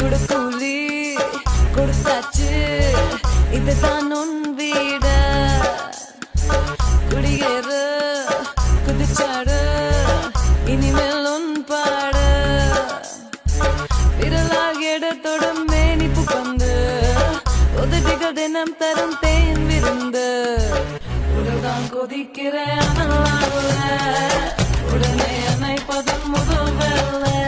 குடுக்கூலி கொடுத்தாச்சு, இதுதான் உன் வீட. குடியேறு குதிச்சாடு, இனிமேல் உன் பாட. விரலாக எடுத்தொடும் மேனிப்பு பந்து, உதவிகள் தினம் தரும் தேன் விருந்து. உடல்தான் கொதிக்கிறேன், உடனே அணைப்பதன் முதல் வேலை.